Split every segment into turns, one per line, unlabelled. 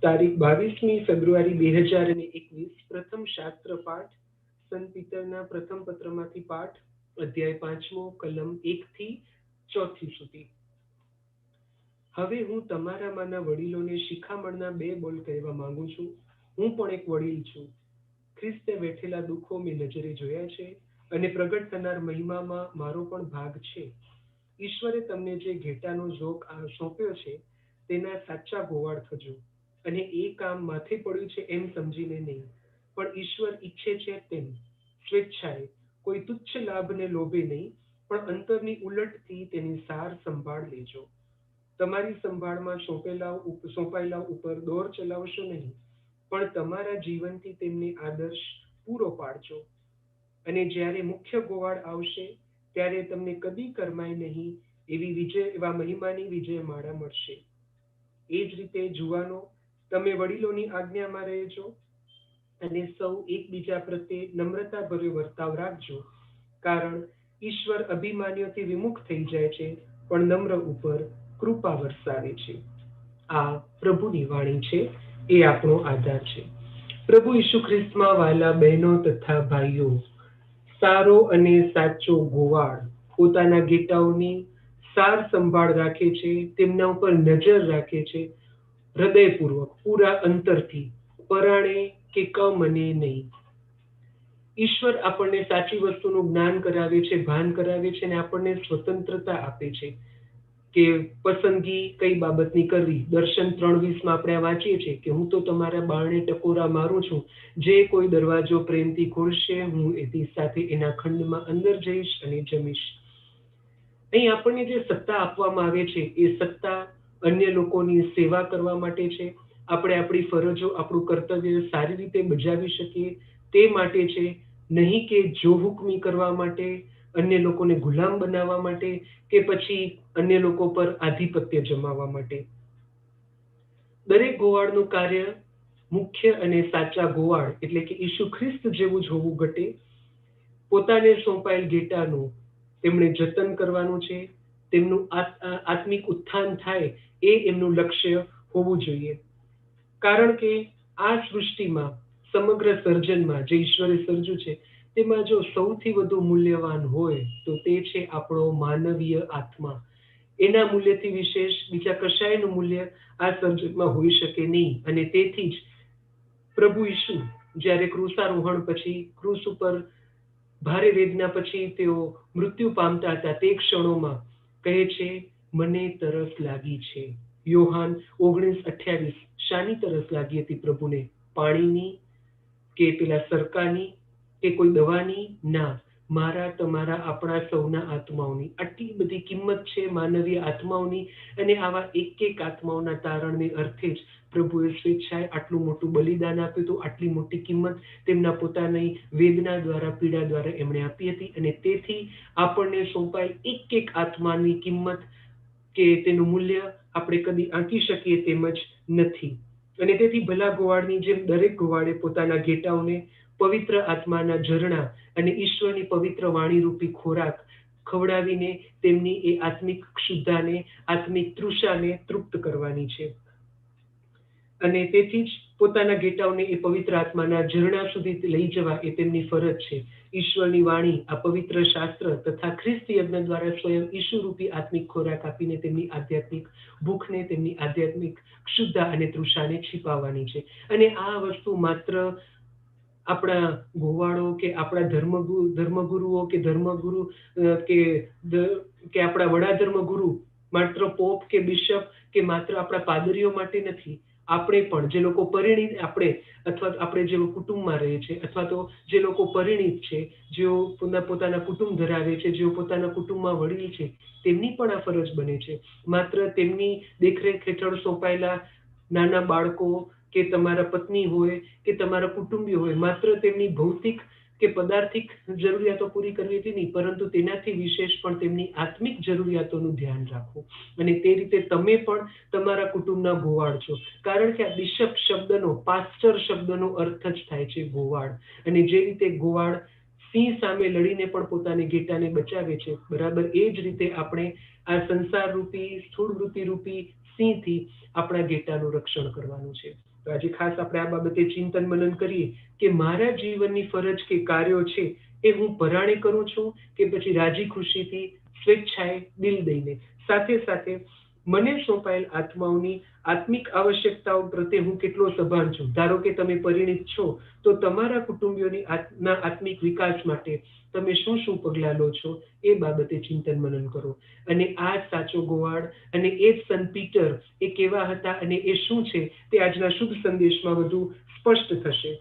તારીખ 22મી ફેબ્રુઆરી 2021 પ્રથમ શાસ્ત્ર પાઠ સંત પીતરના પ્રથમ પત્રમાંથી પાઠ અધ્યાય 5મો કલમ 1 થી 4 સુધી। હવે હું તમારામાંના વડીલોને શિખામણના બે બોલ કહેવા માંગુ છું। હું પણ એક વડીલ છું। ખ્રિસ્તે વેઠેલા દુઃખો મેં નજરે જોયા છે અને પ્રગટ થનાર મહિમામાં મારો પણ ભાગ છે। ઈશ્વરે તમને જે ઘેટાનો ઝોક સોંપ્યો છે તેના સાચા ગોવાળ થજો અને એ કામ માથે પડ્યું છે એમ સમજીને નહીં, પણ ઈશ્વર ઈચ્છે છે તેમ સ્વેચ્છાએ, કોઈ તુચ્છ લાભને લોભે નહીં, પણ અંતરની ઉલટથી તેની સાર સંભાળ લેજો। તમારી સંભાળમાં સોંપાયેલા ઉપર દોર ચલાવશો નહીં, પણ તમારા જીવનથી તેમને આદર્શ પૂરો પાડજો। અને જ્યારે મુખ્ય ગોવાળ આવશે ત્યારે તમને કદી કરમાય નહીં એવા મહિમાની વિજયમાળા મળશે। એ જ રીતે જુવાનો, તમે વડીલોની આજ્ઞામાં રહેજો અને સૌ એકબીજા પ્રત્યે નમ્રતાભર્યો વર્તાવ રાખજો, કારણ ઈશ્વર અભિમાનીઓથી વિમુખ થઈ જાય છે, પણ નમ્ર ઉપર કૃપા વરસાવે છે। આ પ્રભુની વાણી છે, એ આપણો આધાર છે। પ્રભુ ઈસુ ખ્રિસ્તમાં વાલા બહેનો તથા ભાઈઓ, સારો અને સાચો ગોવાળ પોતાના ઘેટાઓની સાર સંભાળ રાખે છે, તેમના ઉપર નજર રાખે છે, હૃદયપૂર્વક પૂરા અંતરથી, પરાણે કે કમને નહીં। ઈશ્વર આપણને સાચી વસ્તુનું જ્ઞાન કરાવે છે, ભાન કરાવે છે અને આપણને સ્વતંત્રતા આપે છે કે પસંદગી કઈ બાબતની કરવી। દર્શન 3:20 આપણે વાંચીએ છીએ કે હું તો તમારા બારણે ટકોરા મારું છું, જે કોઈ દરવાજો પ્રેમથી ખોલશે હું એની સાથે એના ખંડમાં અંદર જઈશ અને જમીશ। અહીં આપણને જે સત્તા આપવામાં આવે છે એ સત્તા અન્ય લોકોની સેવા કરવા માટે છે। આપણે આપણી ફરજો, આપણું કર્તવ્ય સારી રીતે બજાવી શકીએ તે માટે છે, નહીં કે જો હુકમી કરવા માટે, અન્ય લોકોને ગુલામ બનાવવા માટે કે પછી અન્ય લોકો પર આધિપત્ય જમાવવા માટે। દરેક ગોવાળનું કાર્ય મુખ્ય અને સાચા ગોવાળ એટલે કે ઈસુ ખ્રિસ્ત જેવું જ હોવું ઘટે। પોતાને સોંપાયેલ ઘેટાનું તેમણે જતન કરવાનું છે, તેમનું આત્મિક ઉત્થાન થાય એ એમનું લક્ષ્ય હોવું જોઈએ। કારણ કે આ સૃષ્ટિમાં, સમગ્ર સર્જનમાં જે ઈશ્વરે સર્જ્યું છે તેમાં જો સૌથી વધુ મૂલ્યવાન હોય તો તે છે આપણો માનવીય આત્મા। એના મૂલ્યથી વિશેષ બીજા કશાયનું મૂલ્ય આ સર્જનમાં હોઈ શકે નહીં। અને તેથી જ પ્રભુ ઈસુ જ્યારે ક્રૂસારોહણ પછી, ક્રૂસ ઉપર ભારે વેદના પછી તેઓ મૃત્યુ પામતા હતા તે ક્ષણોમાં કહે છે, મને તરસ લાગી છે। યોહાન 19:28। શાની તરસ લાગી હતી પ્રભુને? પાણીની કે પેલા સરકાની કે કોઈ દવાની? ના, મારા, તમારા, આપણા સૌના આત્માઓની। આટલી બધી કિંમત છે માનવીય આત્માઓની, અને આવા એક આત્માઓના તારણને અર્થે જ પ્રભુએ સ્વેચ્છાએ આટલું મોટું બલિદાન આપ્યું હતું। આટલી મોટી કિંમત તેમના પોતાની વેદના દ્વારા, પીડા દ્વારા એમણે આપી હતી। અને તેથી આપણને સોંપાયેલ એક આત્માની કિંમત કે તેનું મૂલ્ય આપણે કદી આંકી શકીએ તેમ જ નથી। અને તેથી ભલા ગોવાળની જેમ દરેક ગોવાળે પોતાના ઘેટાઓને પવિત્ર આત્માના ઝરણા અને ઈશ્વરની પવિત્ર વાણી રૂપી ખોરાક ખવડાવીને તેમની એ આત્મિક ક્ષુધાને, આત્મિક તૃષાને તૃપ્ત કરવાની છે। અને તેથી જ પોતાના ઘેટાઓને એ પવિત્ર આત્માના ઝરણા સુધી લઈ જવા એ તેમની ફરજ છે। ઈશ્વરની વાણી, આ પવિત્ર શાસ્ત્ર તથા ખ્રિસ્ત યજ્ઞ દ્વારા સ્વયં ઈશુ રૂપી આત્મિક ખોરાક આપીને તેમની આધ્યાત્મિક ભૂખને, તેમની આધ્યાત્મિક ક્ષુધા અને તૃષાને छिपावવાની છે। અને આ વસ્તુ માત્ર આપણા ગોવાળો કે આપણા ધર્મગુરુઓ કે ધર્મગુરુ કે આપણા વડા ધર્મગુરુ, માત્ર પોપ કે બિશપ કે માત્ર આપણા પાદરીઓ માટે નથી। આપણે પણ જે લોકો પરિણીત, આપણે અથવા આપણે જે કુટુંબમાં રહે છે અથવા તો જે લોકો પરિણીત છે, જેઓ પોતાના કુટુંબ ધરાવે છે, જેઓ પોતાના કુટુંબમાં વડીલ છે, તેમની પણ આ ફરજ બને છે। માત્ર તેમની દેખરેખ હેઠળ સોંપાયેલા નાના બાળકો કે તમારા પત્ની હોય કે તમારા કુટુંબીઓ હોય, માત્ર તેમની ભૌતિક કે પદાર્થિક જરૂરિયાતો પૂરી કરવી હતી નહીં, પરંતુ તેનાથી વિશેષ પણ તેમની આત્મિક જરૂરિયાતોનું ધ્યાન રાખવું। અને તે રીતે તમે પણ તમારા કુટુંબના ગોવાળ છો, કારણ કે આ બિશપ શબ્દનો, પાસ્ટર શબ્દનો અર્થ જ થાય છે ગોવાળ। અને જે રીતે ગોવાળ સિંહ સામે લડીને પણ પોતાને ઘેટાને બચાવે છે, બરાબર એ જ રીતે આપણે આ સંસાર રૂપી, સ્થૂળ વૃત્તિ રૂપી સિંહથી આપણા ઘેટાનું રક્ષણ કરવાનું છે। તો આજે ખાસ આપણે આ બાબતે ચિંતન મનન કરીએ કે મારા જીવનની ફરજ કે કાર્યો છે એ હું પરાણે કરું છું કે પછી રાજી ખુશીથી, સ્વેચ્છાએ, દિલ દઈને. સાથે સાથે મને સોંપાયેલ આત્માઓની આત્મિક આવશ્યકતાઓ પ્રત્યે હું કેટલો સભાન છું. ધારો કે તમે પરિણિત છો તો તમારા કુટુંબીઓની આત્મિક વિકાસ માટે તમે શું શું પગલાં લો છો એ બાબતે ચિંતન મનન કરો. અને આ સાચો ગોવાળ અને એ જ સંત પીટર એ કેવા હતા અને એ શું છે તે આજના શુભ સંદેશમાં વધુ સ્પષ્ટ થશે.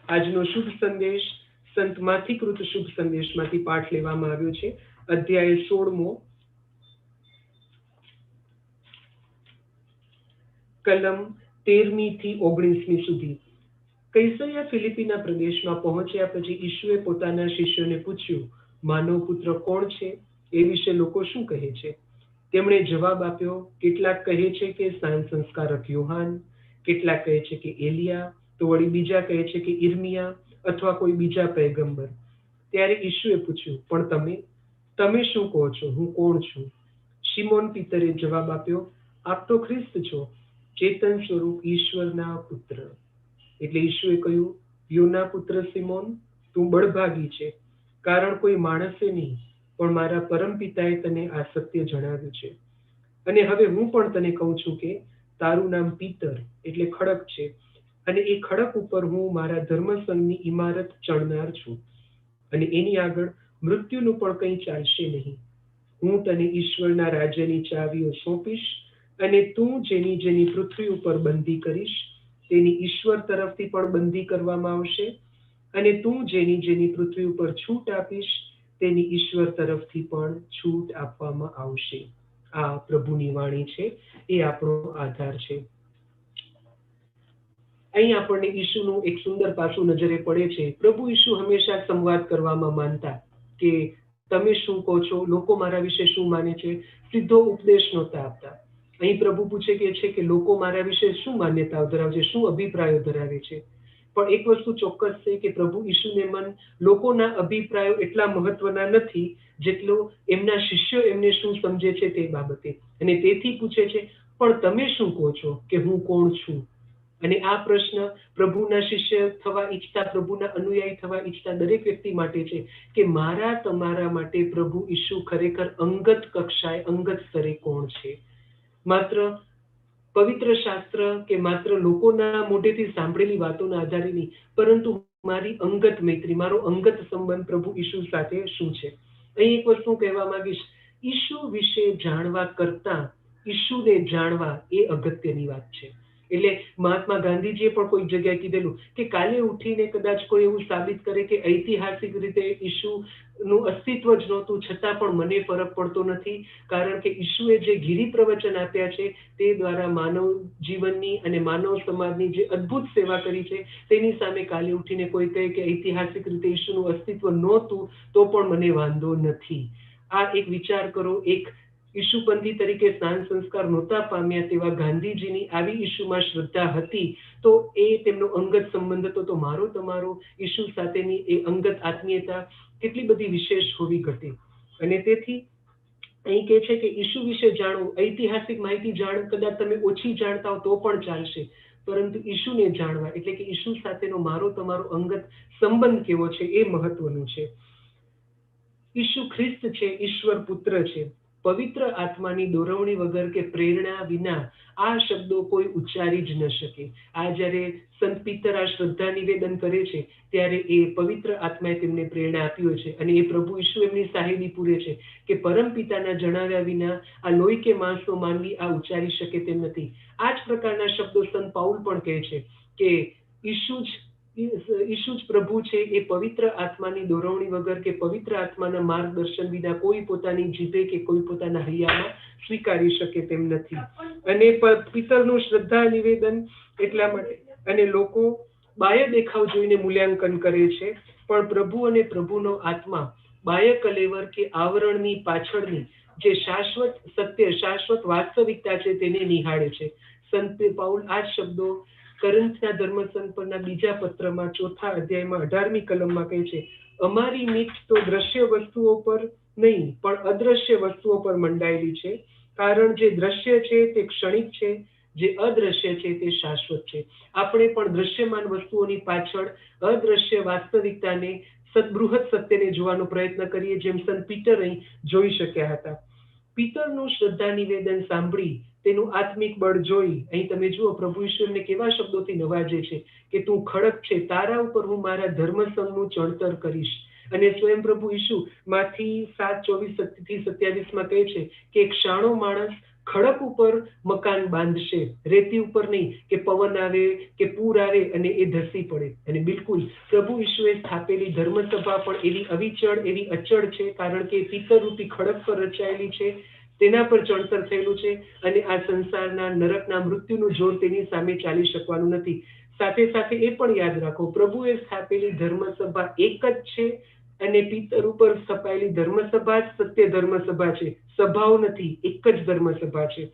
આજનો શુભ સંદેશ સંત માથીકૃત શુભ સંદેશમાંથી પાઠ લેવામાં આવ્યો છે. અધ્યાય 16, કલમ 13મી થી 19મી સુધી. કૈસરિયા ફિલિપીના પ્રદેશમાં પહોંચ્યા પછી ઈશુએ પોતાના શિષ્યોને પૂછ્યું, માનવ પુત્ર કોણ છે? એ વિશે લોકો શું કહે છે? તેમણે જવાબ આપ્યો, કેટલાક કહે છે કે સ્નાન સંસ્કારક યોહાન, કેટલાક કહે છે કે એલિયા, તો વળી બીજા કહે છે કે ઇર્મિયા અથવા કોઈ બીજા પૈગંબર. ત્યારે ઈશુએ પૂછ્યું, પણ તમે શું કહો છો? હું કોણ છું? શિમોન પીતરે જવાબ આપ્યો, આપ તો ખ્રિસ્ત છો, ચેતન સ્વરૂપ ઈશ્વરના પુત્ર. એટલે ઈશુએ કહ્યું, યોના પુત્ર સિમોન, તું બળભાગી છે, કારણ કોઈ માણસે નહીં પણ મારા પરમપિતાએ તને આ સત્ય જણાવ્યું છે. અને હવે હું પણ તને કહું છું કે તારું નામ પીતર એટલે ખડક છે, અને એ ખડક ઉપર હું મારા ધર્મસંઘની ઇમારત ચણનાર છું, અને એની આગળ મૃત્યુનું પણ કંઈ ચાલશે નહીં. હું તને ઈશ્વરના રાજ્યની ચાવીઓ સોંપીશ, અને તું જેની જેની પૃથ્વી ઉપર બંધી કરીશ તેની ઈશ્વર તરફથી પણ બંધી કરવામાં આવશે, અને તું જેની જેની પૃથ્વી ઉપર છૂટ આપીશ તેની ઈશ્વર તરફથી પણ છૂટ આપવામાં આવશે. આ પ્રભુની વાણી છે, એ આપણો આધાર છે. અહીં આપણને ઈશુનું એક સુંદર પાસું નજરે પડે છે. પ્રભુ ઈશુ હંમેશા સંવાદ કરવામાં માનતા કે તમે શું કહો છો, લોકો મારા વિશે શું માને છે. સીધો ઉપદેશ નહોતા આપતા. અહીં પ્રભુ પૂછે કે લોકો મારા વિશે શું માન્યતાઓ ધરાવે છે, શું અભિપ્રાયો ધરાવે છે. પણ એક વસ્તુ ચોક્કસ છે કે પ્રભુ ઈશુને મન લોકોના અભિપ્રાયો એટલા મહત્વના નથી જેટલો એમના શિષ્યો એમને શું સમજે છે તે બાબતે. અને તેથી પૂછે છે, પણ તમે શું કહો છો કે હું કોણ છું? અને આ પ્રશ્ન પ્રભુના શિષ્ય થવા ઈચ્છતા, પ્રભુના અનુયાયી થવા ઈચ્છતા દરેક વ્યક્તિ માટે છે કે મારા તમારા માટે પ્રભુ ઈશુ ખરેખર અંગત કક્ષાએ, અંગત સ્તરે કોણ છે. માત્ર પવિત્ર શાસ્ત્ર કે માત્ર લોકોના મોઢેથી સાંભળેલી વાતોના આધારે નહીં, પરંતુ મારી અંગત મૈત્રી, મારો અંગત સંબંધ પ્રભુ ઈશુ સાથે શું છે. અહીં એક વસ્તુ કહેવા માંગીશ, ઈશુ વિશે જાણવા કરતા ઈશુને જાણવા એ અગત્યની વાત છે. એટલે મહાત્મા ગાંધીજીએ પણ કોઈ જગ્યાએ કીધેલું કે કાલે ઉઠીને કદાચ કોઈ એવું સાબિત કરે કે ઐતિહાસિક રીતે ઈશુનું અસ્તિત્વ જ નહોતું, છતાં પણ મને ફરક પડતો નથી, કારણ કે ઈશુએ જે ગિરી પ્રવચન આપ્યા છે તે દ્વારા માનવ જીવનની અને માનવ સમાજની જે અદ્ભુત સેવા કરી છે તેની સામે કાલે ઉઠીને કોઈ કહે કે ઐતિહાસિક રીતે ઈશુનું અસ્તિત્વ નહોતું તો પણ મને વાંધો નથી. આ એક વિચાર કરો, એક ઈશુપંથી તરીકે સ્નાન સંસ્કાર નહોતા પામ્યા તેવા ગાંધીજીની આવી ઈશુમાં શ્રદ્ધા હતી, તો એ તેમનો અંગત સંબંધ હતો. તો મારો તમારો ઈશુ સાથેની એ અંગત આત્મીયતા કેટલી બધી વિશેષ હોવી ઘટે. અને તેથી અહીં કહે છે કે ઈશુ વિશે જાણો, ઐતિહાસિક માહિતી કદાચ તમે ઓછી જાણતા હો તો પણ ચાલશે, પરંતુ ઈશુને જાણવા એટલે કે ઈશુ સાથેનો મારો તમારો અંગત સંબંધ કેવો છે એ મહત્વનું છે. ઈશુ ખ્રિસ્ત છે, ઈશ્વર પુત્ર છે. પવિત્ર આત્માની દોરવણી વગર કે પ્રેરણા વિના આ શબ્દો કોઈ ઉચ્ચારી જ ન શકે. આ જ્યારે સંત પીતર આ શ્રદ્ધા નિવેદન કરે છે ત્યારે એ પવિત્ર આત્માએ તેમને પ્રેરણા આપી હોય છે, અને એ પ્રભુ ઈશુ એમની સાહેબી પૂરે છે કે પરમ પિતાના જણાવ્યા વિના આ લોહી કે માંસનો માનવી આ ઉચ્ચારી શકે તેમ નથી. આ જ પ્રકારના શબ્દો સંત પાઉલ પણ કહે છે કે ઈશુ જ પ્રભુ છે. એ પવિત્ર આત્માની દોરવણી વગર કે પવિત્ર આત્માના માર્ગદર્શન વિના કોઈ પોતાની જીભે કે કોઈ પોતાના હૈયામાં સ્વીકારી શકે તેમ નથી. અને પિતરનું શ્રદ્ધા નિવેદન એટલા માટે, અને લોકો બાહ્ય દેખાવ જોઈને મૂલ્યાંકન કરે છે, પણ પ્રભુ અને પ્રભુનો આત્મા બાહ્ય કલેવર કે આવરણની પાછળની જે શાશ્વત સત્ય, શાશ્વત વાસ્તવિકતા છે તેને નિહાળે છે. સંત પાઉલ આ શબ્દો કરંથના ધર્મસંઘ પરના બીજા પત્રમાં 4થા અધ્યાયમાં 18મી કલમમાં કહે છે, અમારી મીટ તો દ્રશ્ય વસ્તુઓ પર નહીં પણ અદ્રશ્ય વસ્તુઓ પર મંડાયેલી છે, કારણ જે દ્રશ્ય છે તે ક્ષણિક છે, જે અદ્રશ્ય છે તે શાશ્વત છે. આપણે પણ દ્રશ્યમાન વસ્તુઓની પાછળ અદ્રશ્ય વાસ્તવિકતાને, સદબૃહદ સત્યને જોવાનો પ્રયત્ન કરીએ, જેમ સંત પીટર અહીં જોઈ શક્યા હતા. પિતરનું શ્રદ્ધા નિવેદન સાંભળી, તેનું આત્મિક બળ જોઈ, અહીં તમે જુઓ પ્રભુ ઈશ્વરને કેવા શબ્દોથી નવાજે છે કે તું ખડક છે, તારા ઉપર હું મારા ધર્મસંઘનું ચણતર કરીશ. અને સ્વયં પ્રભુ ઈસુ માંથી 7:24-27 કહે છે કે એક શાણો માણસ ખડક ઉપર મકાન બાંધશે, રેતી ઉપર નહીં, કે પવન આવે કે પૂર આવે અને એ ધસી પડે. અને બિલકુલ પ્રભુ ઈશુએ સ્થાપેલી ધર્મસભા પણ એવી અવિચળ, એવી અચળ છે, કારણ કે પિત્તરરૂપી ખડક પર રચાયેલી છે, તેના પર ચણતર થયેલું છે, અને આ સંસારના નરકના મૃત્યુનું જોર તેની સામે ચાલી શકવાનું નથી. સાથે સાથે એ પણ યાદ રાખો, પ્રભુએ સ્થાપેલી ધર્મસભા એક જ છે, અને પિત્તર ઉપર સ્થપાયેલી ધર્મસભા જ સત્ય ધર્મસભા છે. સભાઓ નથી, એક જ ધર્મસભા છે,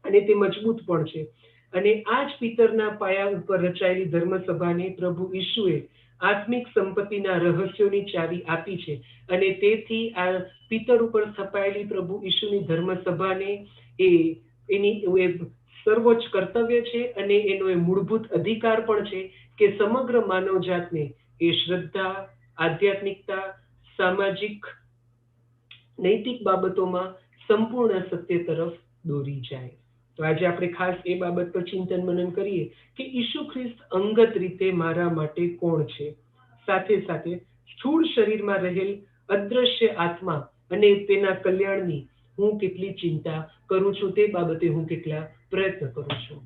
અને તે મજબૂત પણ છે. અને આ જ પિત્તરના પાયા ઉપર રચાયેલી ધર્મસભાને પ્રભુ ઈશુએ આત્મિક સંપત્તિના રહસ્યોની ચાવી આપી છે. અને તેથી આ પિત્તર ઉપર સ્થપાયેલી પ્રભુ ઈશુની ધર્મસભાને એ એની એ સર્વોચ્ચ કર્તવ્ય છે, અને એનો એ મૂળભૂત અધિકાર પણ છે કે સમગ્ર માનવજાતને એ શ્રદ્ધા, આધ્યાત્મિકતા, સામાજિક, નૈતિક બાબતોમાં સંપૂર્ણ સત્ય તરફ દોરી જાય. તો આજે આપણે ખાસ એ બાબત પર ચિંતન મનન કરીએ કે ઈસુ ખ્રિસ્ત અંગત રીતે મારા માટે કોણ છે. સાથે સાથે સ્થૂળ શરીરમાં રહેલ અદ્રશ્ય આત્મા અને તેના કલ્યાણની હું કેટલી ચિંતા કરું છું, તે બાબતે હું કેટલા પ્રયત્ન કરું છું.